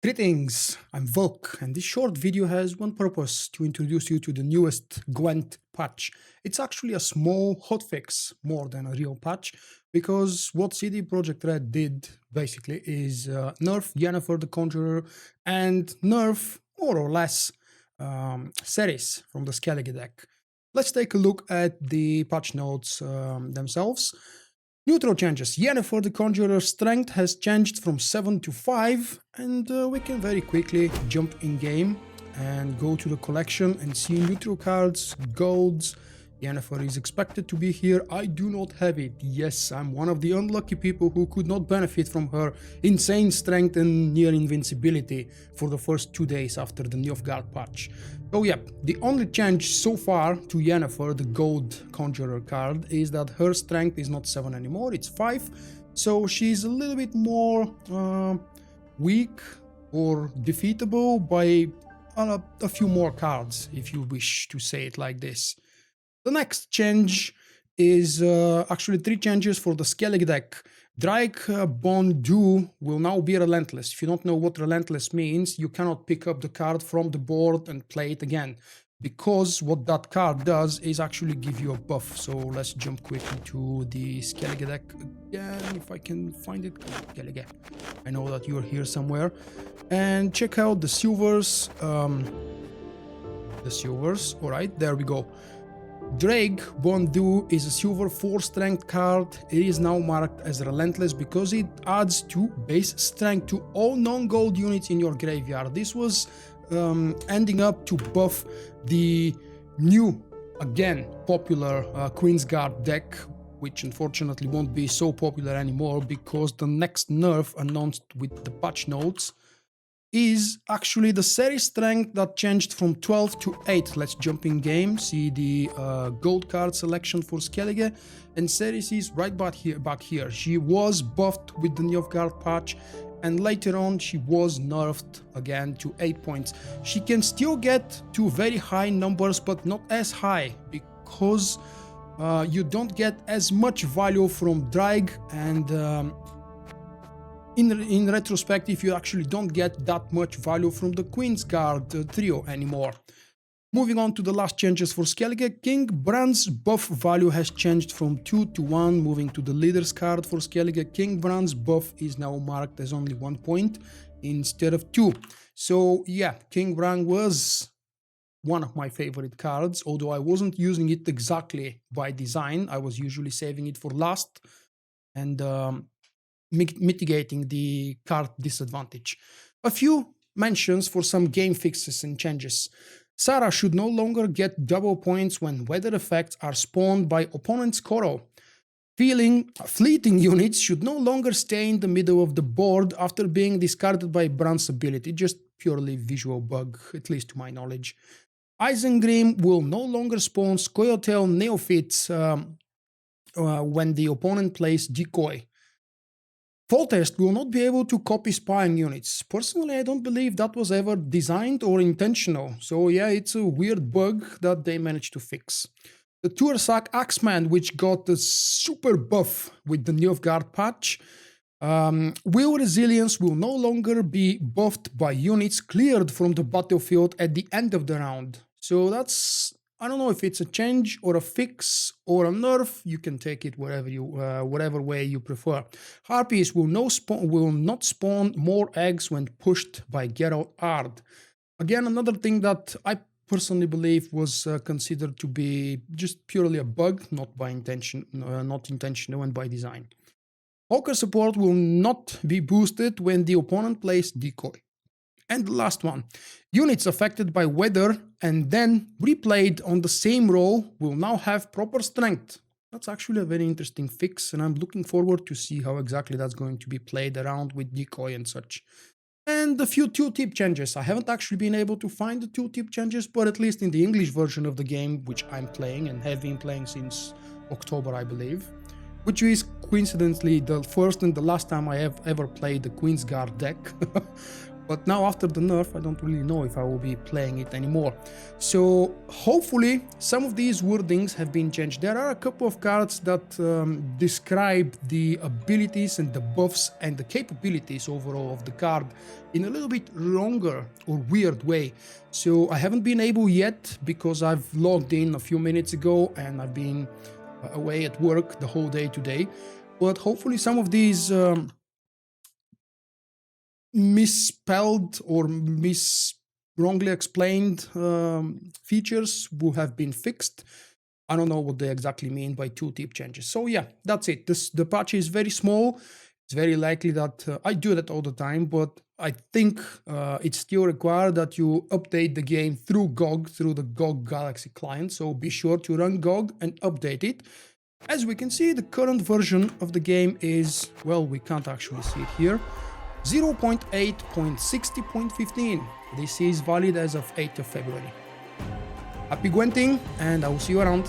Greetings, I'm Vulkk, and this short video has one purpose: to introduce you to the newest Gwent patch. It's actually a small hotfix more than a real patch, because what CD Projekt Red did basically is nerf Yennefer the Conjurer and nerf, more or less, Cerys from the Skellige deck. Let's take a look at the patch notes themselves. Neutral changes. Yennefer the Conjurer's strength has changed from 7 to 5, and we can very quickly jump in game and go to the collection and see neutral cards, golds. Yennefer is expected to be here. I do not have it. Yes, I'm one of the unlucky people who could not benefit from her insane strength and near invincibility for the first 2 days after the Nilfgaard patch. So yeah, the only change so far to Yennefer, the gold conjurer card, is that her strength is not 7 anymore, it's 5. So she's a little bit more weak or defeatable by a few more cards, if you wish to say it like this. The next change is actually 3 changes for the Skellige deck. Drake Bondu will now be relentless. If you don't know what relentless means, you cannot pick up the card from the board and play it again, because what that card does is actually give you a buff. So let's jump quickly to the Skellige deck again, if I can find it. Skellige. I know that you're here somewhere. And check out the silvers. Alright, there we go. Drake Bondu is a silver 4 strength card. It is now marked as relentless because it adds 2 base strength to all non-gold units in your graveyard. This was ending up to buff the new, again, popular Queensguard deck, which unfortunately won't be so popular anymore because the next nerf announced with the patch notes is actually the Cerys strength that changed from 12 to 8. Let's jump in game, see the gold card selection for Skellige, and Cerys is right back here. She was buffed with the Nilfgaard patch, and later on she was nerfed again to 8 points. She can still get to very high numbers, but not as high, because you don't get as much value from Drag, and in retrospective, you actually don't get that much value from the Queensguard trio anymore. Moving on to the last changes for Skellige, King Brand's buff value has changed from 2 to 1, moving to the leader's card for Skellige. King Brand's buff is now marked as only 1 point instead of 2. So yeah, King Brand was one of my favorite cards, although I wasn't using it exactly by design. I was usually saving it for last and mitigating the card disadvantage. A few mentions for some game fixes and changes. Sarah should no longer get double points when weather effects are spawned by opponent's Koro. Fleeting units should no longer stay in the middle of the board after being discarded by Brand's ability, just purely visual bug, at least to my knowledge. Isengrim will no longer spawn Scoia'tael Neophytes when the opponent plays Decoy. Foltest will not be able to copy spying units. Personally, I don't believe that was ever designed or intentional. So yeah, it's a weird bug that they managed to fix. The Tuarsak Axeman, which got the super buff with the Nilfgaard patch. Will Resilience will no longer be buffed by units cleared from the battlefield at the end of the round. So that's, I don't know if it's a change or a fix or a nerf. You can take it whatever way you prefer. Harpies will not spawn more eggs when pushed by Geralt Ard. Again, another thing that I personally believe was considered to be just purely a bug, not intentional and by design. Poker support will not be boosted when the opponent plays Decoy. And the last one, units affected by weather and then replayed on the same roll will now have proper strength. That's actually a very interesting fix, and I'm looking forward to see how exactly that's going to be played around with Decoy and such. And a few tooltip changes. I haven't actually been able to find the tooltip changes, but at least in the English version of the game, which I'm playing and have been playing since October, I believe, which is coincidentally the first and the last time I have ever played the Queensguard deck. But now after the nerf, I don't really know if I will be playing it anymore. So hopefully some of these wordings have been changed. There are a couple of cards that describe the abilities and the buffs and the capabilities overall of the card in a little bit wronger or weird way. So I haven't been able yet because I've logged in a few minutes ago and I've been away at work the whole day today. But hopefully some of these misspelled or wrongly explained features will have been fixed. I don't know what they exactly mean by tooltip changes. So yeah, that's it. The patch is very small. It's very likely that I do that all the time, but I think it's still required that you update the game through GOG, through the GOG Galaxy client. So be sure to run GOG and update it. As we can see, the current version of the game is, well, we can't actually see it here, 0.8.60.15. This is valid as of 8th of February. Happy Gwenting, and I will see you around.